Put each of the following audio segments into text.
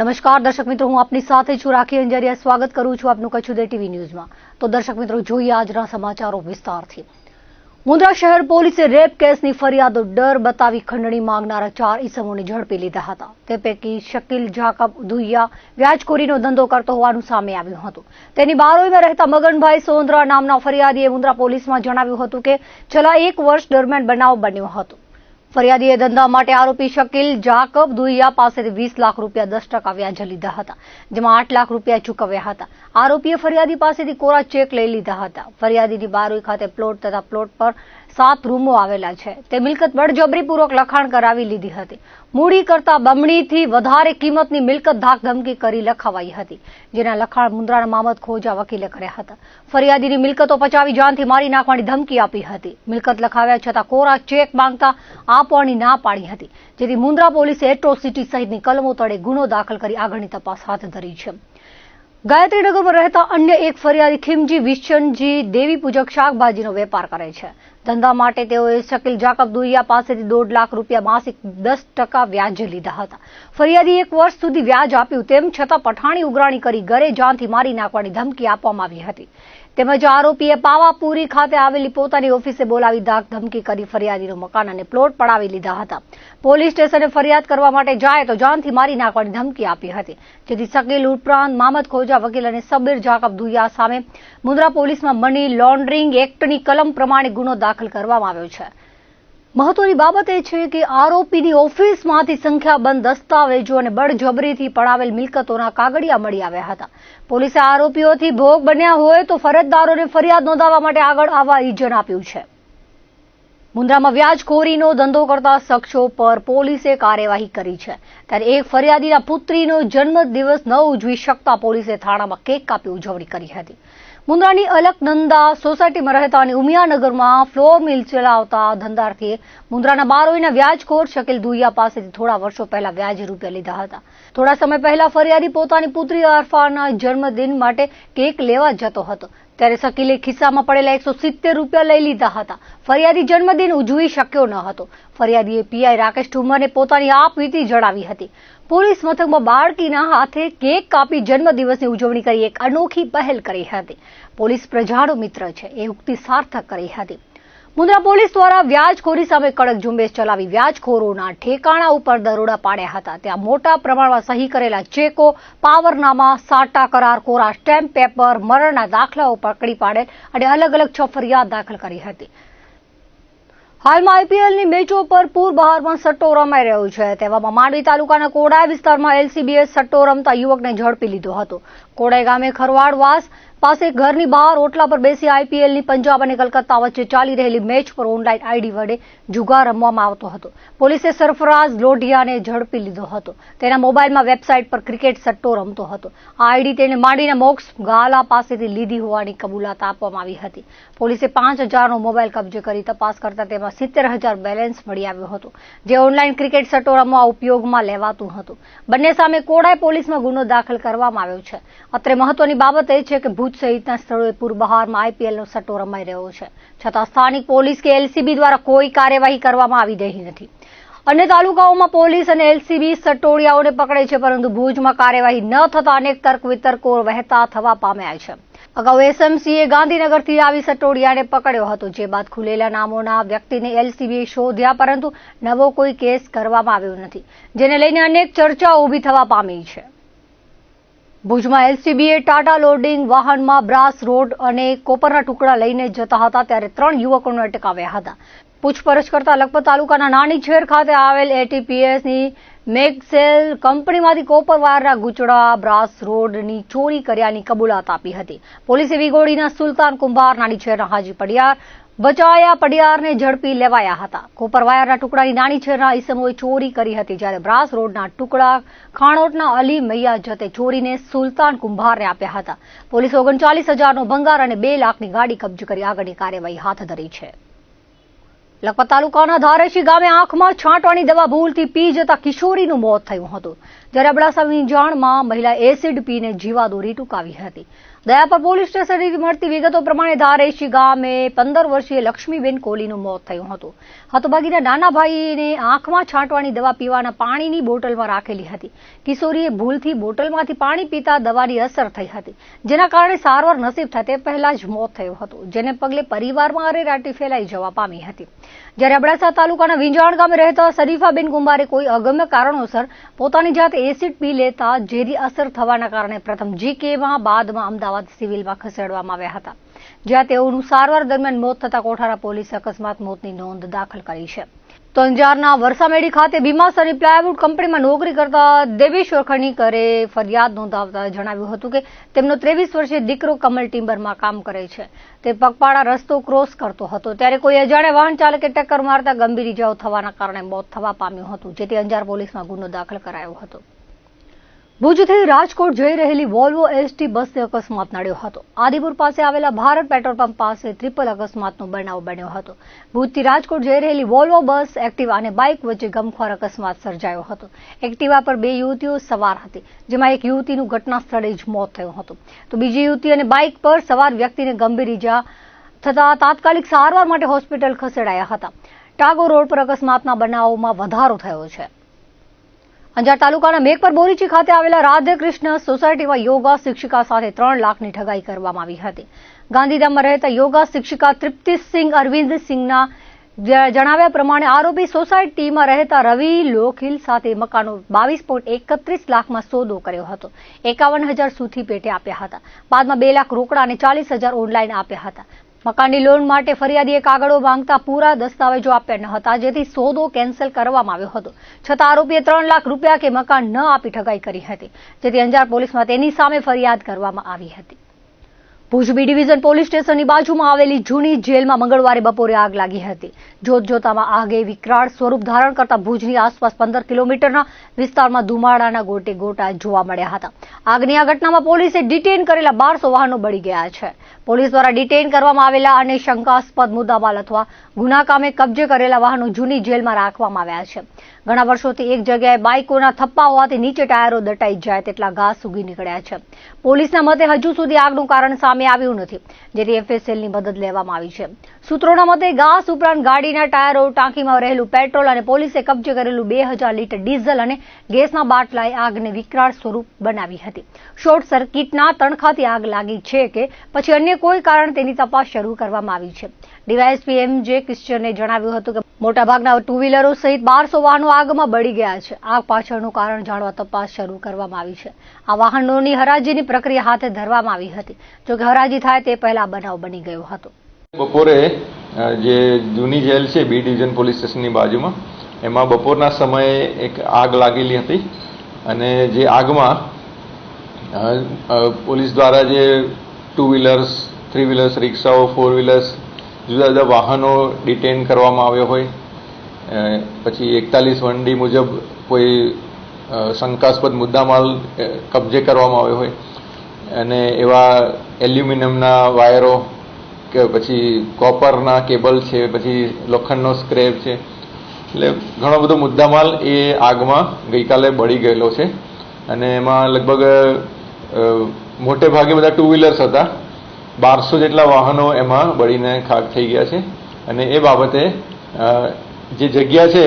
નમસ્કાર દર્શક મિત્રો, હું આપની સાથે છું રાખી અંજારિયા. સ્વાગત કરું છું આપનું કચ્છ ઉદય ટીવી ન્યૂઝમાં. તો દર્શક મિત્રો, જોઈએ આજના સમાચારો વિસ્તારથી. મુન્દ્રા શહેર પોલીસે રેપ કેસની ફરિયાદો ડર બતાવી ખંડણી માંગનારા 4 ઈસમોને ઝડપી લીધા હતા. તે પૈકી શકીલ જાકબ દુહિયા વ્યાજખોરીનો ધંધો કરતો હોવાનું સામે આવ્યું હતું. તેની બારોઈમાં રહેતા મગનભાઈ સોંદરા નામના ફરિયાદીએ મુન્દ્રા પોલીસમાં જણાવ્યું હતું કે છેલ્લા 1 વર્ષ દરમિયાન બનાવ બન્યો હતો. ફરિયાદીએ ધંધા માટે આરોપી શકીલ જાકબ દુહિયા પાસેથી 20 લાખ રૂપિયા 10% વ્યાજે લીધા હતા, જેમાં 8 લાખ રૂપિયા ચૂકવ્યા હતા. આરોપીએ ફરિયાદી પાસેથી કોરા ચેક લઈ લીધા હતા. ફરિયાદીની બારોઈ ખાતે પ્લોટ તથા પ્લોટ પર 7 રૂમો આવેલા છે. તે મિલકત બળજબરીપૂર્વક લખાણ કરાવી લીધી હતી. મૂડી કરતા બમણીથી વધારે કિંમતની મિલકત ધાક ધમકી કરી લખાવાઈ હતી, જેના લખાણ મુન્દ્રાના મામદ ખોજા વકીલે કર્યા હતા. ફરિયાદીની મિલકતો પચાવી જાનથી મારી નાખવાની ધમકી આપી હતી. મિલકત લખાવ્યા છતાં કોરા ચેક માંગતા આપવાની ના પાડી હતી, જેથી મુન્દ્રા પોલીસે એટ્રોસિટી સહિતની કલમો તળે ગુનો દાખલ કરી આગળની તપાસ હાથ ધરી છે. ગાયત્રીનગરમાં રહેતા અન્ય એક ફરિયાદી ખીમજી વિશનજી દેવી પૂજક શાકભાજીનો વેપાર કરે છે. ધંધા માટે તેઓએ શકીલ જાકબ દુહિયા પાસેથી 1.5 લાખ રૂપિયા માસિક 10% વ્યાજે લીધા હતા. ફરિયાદી 1 વર્ષ સુધી વ્યાજ આપ્યું, તેમ છતાં પઠાણી ઉઘરાણી કરી ઘરે જાનથી મારી નાખવાની ધમકી આપવામાં આવી હતી. તેમજ આરોપીએ પાવાપુરી ખાતે આવેલી પોતાની ઓફિસે બોલાવી ધાક ધમકી કરી ફરિયાદીનું મકાન અને પ્લોટ પડાવી લીધા હતા. પોલીસ સ્ટેશને ફરિયાદ કરવા માટે જાય તો જાનથી મારી નાખવાની ધમકી આપી હતી, જેથી શકીલ ઉપરાંત મામદ ખોજા વકીલ અને સબીર જાકબ દુહિયા સામે મુન્દ્રા પોલીસમાં મની લોન્ડરિંગ એક્ટની કલમ પ્રમાણે ગુનો દાખલ કરવામાં આવ્યો છે. મહત્વની બાબત એ છે કે આરોપીની ઓફિસમાંથી સંખ્યાબંધ દસ્તાવેજો અને બળજબરીથી પડાવેલ મિલકતોના કાગળિયા મળી આવ્યા હતા. પોલીસે આરોપીઓથી ભોગ બન્યા હોય તો ફરજદારોને ફરિયાદ નોંધાવવા માટે આગળ આવવા ઇજન આપ્યું છે. મુન્દ્રામાં વ્યાજખોરીનો ધંધો કરતા શખ્સો પર પોલીસે કાર્યવાહી કરી છે. ત્યારે એક ફરિયાદીના પુત્રીનો જન્મદિવસ ન ઉજવી શકતા પોલીસે થાણામાં કેક કાપી ઉજવણી કરી હતી. મુન્દ્રાની અલકનંદા સોસાયટીમાં રહેતા અને ઉમિયાનગરમાં ફ્લોર મિલ ચલાવતા ધંધાર્થીએ મુન્દ્રાના બારોઈના વ્યાજખોર શકીલ દુહિયા પાસેથી થોડા વર્ષો પહેલા વ્યાજે રૂપિયા લીધા હતા. થોડા સમય પહેલા ફરિયાદી પોતાની પુત્રી અરફાના જન્મદિન માટે કેક લેવા જતો હતો, ત્યારે શકીલે ખિસ્સામાં પડેલા 170 રૂપિયા લઈ લીધા હતા. ફરિયાદી જન્મદિન ઉજવી શક્યો ન હતો. ફરિયાદીએ પીઆઈ રાકેશ ઠુમ્મરને પોતાની આપવીતી જણાવી હતી. પોલીસ મથકમાં બાળકીના હાથે કેક કાપી જન્મદિવસની ઉજવણી કરી એક અનોખી પહેલ કરી હતી. પોલીસ પ્રજાનો મિત્ર છે એ ઉક્તિ સાર્થક કરી હતી. મુન્દ્રા પોલીસ દ્વારા વ્યાજખોરી સામે કડક ઝુંબેશ ચલાવી વ્યાજખોરોના ઠેકાણા ઉપર દરોડા પાડ્યા હતા. ત્યાં મોટા પ્રમાણમાં સહી કરેલા ચેકો, પાવરનામા, સાટા કરાર, કોરા સ્ટેમ્પ પેપર, મરણના દાખલાઓ પકડી પાડેલ અને અલગ અલગ 6 ફરિયાદ દાખલ કરી હતી. હાલમાં આઈપીએલની મેચો પર પૂરબહારમાં સટ્ટો રમાઈ રહ્યો છે. તેવામાં માંડવી તાલુકાના કોડાઈ વિસ્તારમાં એલસીબીએ સટ્ટો રમતા યુવકને ઝડપી લીધો હતો. કોડાઈ ગામે ખરવાડવાસ પાસે ઘરની બહાર ઓટલા પર બેસી આઈપીએલની પંજાબ અને કલકત્તા વચ્ચે ચાલી રહેલી મેચ પર ઓનલાઈન આઈડી વડે જુગાર રમવામાં આવતો હતો. પોલીસે સરફરાઝ લોઢિયાને ઝડપી લીધો હતો. તેના મોબાઈલમાં વેબસાઇટ પર ક્રિકેટ સટ્ટો રમતો હતો. આ આઈડી તેને માંડીના મોક્ષ ગાલા પાસેથી લીધી હોવાની કબૂલાત આપવામાં આવી હતી. પોલીસે 5000નો મોબાઈલ કબજે કરી તપાસ કરતા તેમાં 70,000 બેલેન્સ મળી આવ્યો હતો, જે ઓનલાઈન ક્રિકેટ સટ્ટો રમવા ઉપયોગમાં લેવાતું હતું. બંને સામે કોડાઈ પોલીસમાં ગુનો દાખલ કરવામાં આવ્યો છે. અત્રે મહત્વની બાબત એ છે કે ભુજ સહિતના સ્થળોએ પૂરબહારમાં આઈપીએલનો સટ્ટો રમાઈ રહ્યો છે, છતાં સ્થાનિક પોલીસ કે એલસીબી દ્વારા કોઈ કાર્યવાહી કરવામાં આવી રહી નથી. અન્ય તાલુકાઓમાં પોલીસ અને એલસીબી સટ્ટોડિયાઓને પકડે છે, પરંતુ ભુજમાં કાર્યવાહી ન થતા અનેક તર્ક વિતર્કો વહેતા થવા પામ્યા છે. અગાઉ એસએમસીએ ગાંધીનગરથી આવી સટ્ટોડિયાને પકડ્યો હતો, જે બાદ ખુલેલા નામોના વ્યક્તિને એલસીબીએ શોધ્યા, પરંતુ નવો કોઈ કેસ કરવામાં આવ્યો નથી, જેને લઈને અનેક ચર્ચાઓ ઊભી થવા પામી છે. ભુજમાં એલસીબીએ ટાટા લોડિંગ વાહનમાં બ્રાસ રોડ અને કોપરના ટુકડા લઈને જતા હતા, ત્યારે 3 યુવકોને અટકાવ્યા હતા. પૂછપરછ કરતા લખપત તાલુકાના નાનીછેર ખાતે આવેલ એટીપીએસની મેગસેલ કંપનીમાંથી કોપર વાયરના ગુચડા બ્રાસ રોડની ચોરી કર્યાની કબૂલાત આપી હતી. પોલીસે વિગોડીના સુલતાન કુંભાર, નાનીછેરના હાજી પડિયાર, બચાયા પડિયારને ઝડપી લેવાયા હતા. કોપર વાયરના ટુકડાની નાનીછેરના ઈસમોએ ચોરી કરી હતી, જ્યારે બ્રાસ રોડના ટુકડા ખાણોટના અલી મૈયા જતે ચોરીને સુલતાન કુંભારને આપ્યા હતા. પોલીસે 39,000નો ભંગાર અને 2 લાખની ગાડી કબજે કરી આગળની કાર્યવાહી હાથ ધરી છે. લખપત તાલુકાના ધારેશી ગામે આંખમાં છાંટવાની દવા ભૂલથી પી જતા કિશોરીનું મોત થયું હતું. જ્યારે અબડાસા વિંજાણમાં મહિલા એસિડ પીને જીવાદોરી ટૂંકાવી હતી. દયાપર પોલીસ સ્ટેશનથી મળતી વિગતો પ્રમાણે ધારેશી ગામે 15 વર્ષીય લક્ષ્મીબેન કોહલીનું મોત થયું હતું. હતભાગીના નાના ભાઈને આંખમાં છાંટવાની દવા પીવાના પાણીની બોટલમાં રાખેલી હતી. કિશોરીએ ભૂલથી બોટલમાંથી પાણી પીતા દવાની અસર થઈ હતી, જેના કારણે સારવાર નસીબ થાય તે પહેલા જ મોત થયું હતું, જેને પગલે પરિવારમાં અરેરાટી ફેલાઈ જવા પામી હતી. જ્યારે અબડાસા તાલુકાના વિંજાણ ગામે રહેતા શરીફાબેન કુંભારે કોઈ અગમ્ય કારણોસર પોતાની જાતે એસિડ પી લેતા ઝેરી અસર થવાના કારણે પ્રથમ જીકેમાં બાદમાં અમદાવાદ સિવિલમાં ખસેડવામાં આવ્યા હતા, જ્યાં તેઓનું સારવાર દરમિયાન મોત થતા કોઠારા પોલીસે અકસ્માત મોતની નોંધ દાખલ કરી છે. તો અંજારના વરસામેડી ખાતે ભીમાસરની પ્લાયવુડ કંપનીમાં નોકરી કરતા દેવેશ્વર ખણીકરે ફરિયાદ નોંધાવતા જણાવ્યું હતું કે તેમનો 23 વર્ષીય દીકરો કમલ ટિમ્બરમાં કામ કરે છે. તે પગપાળા રસ્તો ક્રોસ કરતો હતો ત્યારે કોઈ અજાણ્યા વાહન ચાલકે ટક્કર મારતા ગંભીર ઇજાઓ થવાના કારણે મોત થવા પામ્યું હતું, જેથી અંજાર પોલીસમાં ગુનો દાખલ કરાયો હતો. ભુજથી રાજકોટ જઈ રહેલી વોલ્વો એસટી બસને અકસ્માત નડ્યો હતો. આદિપુર પાસે આવેલા ભારત પેટ્રોલ પંપ પાસે ટ્રિપલ અકસ્માતનો બનાવ બન્યો હતો. ભુજથી રાજકોટ જઈ રહેલી વોલ્વો બસ એક્ટિવા અને બાઇક વચ્ચે ગમખ્વાર અકસ્માત સર્જાયો હતો. એક્ટિવા પર 2 યુવતીઓ સવાર હતી, જેમાં એક યુવતીનું ઘટના સ્થળે જ મોત થયું હતું, તો બીજી યુવતી અને બાઇક પર સવાર વ્યક્તિને ગંભીર ઇજા થતા તાત્કાલિક સારવાર માટે હોસ્પિટલ ખસેડાયા હતા. ટાગોર રોડ પર અકસ્માતના બનાવોમાં વધારો થયો છે. અંજાર તાલુકાના મેઘપર બોરીચી ખાતે આવેલા રાધેકૃષ્ણ સોસાયટીમાં યોગા શિક્ષિકા સાથે 3 લાખની ઠગાઈ કરવામાં આવી હતી. ગાંધીધામમાં રહેતા યોગા શિક્ષિકા તૃપ્તિસિંહ અરવિંદસિંહના જણાવ્યા પ્રમાણે આરોપી સોસાયટીમાં રહેતા રવિ લોકહિલ સાથે મકાનો 22.31 લાખમાં સોદો કર્યો હતો. 51,000 સુધી પેટે આપ્યા હતા. બાદમાં 2 લાખ રોકડા અને 40,000 ઓનલાઈન આપ્યા હતા. મકાનની લોન માટે ફરિયાદીએ કાગળો માંગતા પૂરા દસ્તાવેજો આપ્યા ન હતા, જેથી સોદો કેન્સલ કરવામાં આવ્યો હતો. છતાં આરોપીએ 3 લાખ રૂપિયા કે મકાન ન આપી ઠગાઈ કરી હતી, જેથી અંજાર પોલીસમાં તેની સામે ફરિયાદ કરવામાં આવી હતી. ભુજ બી ડિવિઝન પોલીસ સ્ટેશનની બાજુમાં આવેલી જૂની જેલમાં મંગળવારે બપોરે આગ લાગી હતી. જોતજોતામાં આગે વિકરાળ સ્વરૂપ ધારણ કરતા ભુજની આસપાસ 15 કિલોમીટરના વિસ્તારમાં ધુમાડાના ગોટે ગોટા જોવા મળ્યા હતા. આગની આ ઘટનામાં પોલીસે ડિટેન કરેલા 1200 વાહનો બળી ગયા છે. પોલીસ દ્વારા ડિટેન કરવામાં આવેલા અને શંકાસ્પદ મુદ્દામાલ અથવા ગુના કામે કબજે કરેલા વાહનો જૂની જેલમાં રાખવામાં આવ્યા છે. ઘણા વર્ષોથી એક જગ્યાએ બાઇકોના થપ્પા હોવાથી નીચે ટાયરો દટાઈ જાય તેટલા ઘાસ ઉગી નીકળ્યા છે. પોલીસના મતે હજુ સુધી આગનું કારણ સામે આવ્યું નથી, જેથી એફએસએલની મદદ લેવામાં આવી છે. સૂત્રોના મતે ઘાસ ઉપરાંત ગાડીના ટાયરો, ટાંકીમાં રહેલું પેટ્રોલ અને પોલીસે કબજે કરેલું 2000 લીટર ડીઝલ અને ગેસના બાટલાએ આગને વિકરાળ સ્વરૂપ બનાવી હતી. શોર્ટ સર્કિટના તણખાથી આગ લાગી છે કે પછી અન્ય કોઈ કારણ તેની તપાસ શરૂ કરવામાં આવી છે. ડીવાયએસપી એમ.જે. કિશ્ચરને જણાવ્યું હતું કે મોટાભાગના 2 વ્હીલરો સહિત 1200 વાહનો આગમાં બળી ગયા છે. આગ પાછળનું કારણ જાણવા તપાસ શરૂ કરવામાં આવી છે. આ વાહનોની હરાજીની પ્રક્રિયા હાથ ધરવામાં આવી હતી, જોકે હરાજી થાય તે પહેલા બનાવ બની ગયો હતો. બપોરે જે જૂની જેલ છે બી ડિવિઝન પોલીસ સ્ટેશનની બાજુમાં, એમાં બપોરના સમયે એક આગ લાગેલી હતી અને જે આગમાં પોલીસ દ્વારા જે 2 વ્હીલર્સ, 3 વ્હીલર્સ, રિક્ષાઓ, 4 વ્હીલર્સ, જુદા જુદા વાહનો ડિટેન કરવામાં આવ્યો હોય, પછી 41 મુજબ કોઈ શંકાસ્પદ મુદ્દામાલ કબજે કરવામાં આવ્યો હોય અને એવા એલ્યુમિનિયમના વાયરો કે પછી કોપરના કેબલ છે, પછી લોખંડનો સ્ક્રેપ છે, એટલે ઘણો બધો મુદ્દામાલ એ આગમાં ગઈકાલે બળી ગયેલો છે. અને એમાં લગભગ મોટે ભાગે બધા 2 વ્હીલર્સ હતા. 1200 જેટલા વાહનો એમાં બળીને ખાક થઈ ગયા છે. અને એ બાબતે જે જગ્યા છે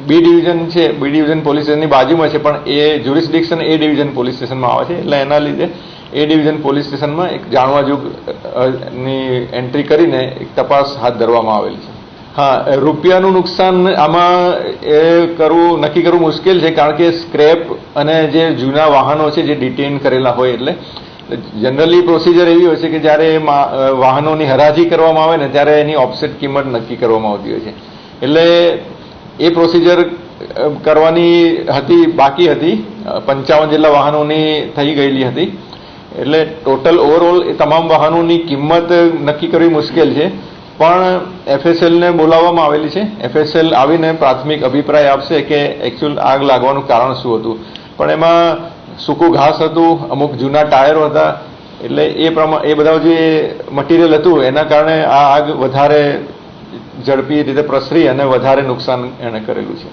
બી ડિવિઝન છે, બી ડિવિઝન પોલીસ સ્ટેશનની બાજુમાં છે, પણ એ જ્યુરિસ્ડિક્શન એ ડિવિઝન પોલીસ સ્ટેશનમાં આવે છે, એટલે એના લીધે એ ડિવિઝન પોલીસ સ્ટેશનમાં એક જાણવા જોગની એન્ટ્રી કરીને એક તપાસ હાથ ધરવામાં આવેલી છે. હા, રૂપિયાનું નુકસાન આમાં નક્કી કરવું મુશ્કેલ છે, કારણ કે સ્ક્રેપ અને જે જૂના વાહનો છે જે ડિટેન કરેલા હોય, એટલે જનરલી પ્રોસિજર એવી હોય છે કે જ્યારે વાહનોની હરાજી કરવામાં આવે ને ત્યારે એની ઓફસેટ કિંમત નક્કી કરવામાં આવતી હોય છે. એટલે એ પ્રોસિજર કરવાની બાકી હતી. 55 જેટલા વાહનોની થઈ ગયેલી હતી. એટલે ટોટલ ઓવરઓલ એ તમામ વાહનોની કિંમત નક્કી કરવી મુશ્કેલ છે, પણ એફએસએલને બોલાવવામાં આવેલી છે. એફએસએલ આવીને પ્રાથમિક અભિપ્રાય આપશે કે એકચ્યુઅલ આગ લાગવાનું કારણ શું હતું. પણ એમાં સૂકું ઘાસ હતું, અમુક જૂના ટાયરો હતા, એટલે એ બધા જે મટીરિયલ હતું એના કારણે આ આગ વધારે ઝડપી રીતે પ્રસરી અને વધારે નુકસાન એણે કરેલું છે.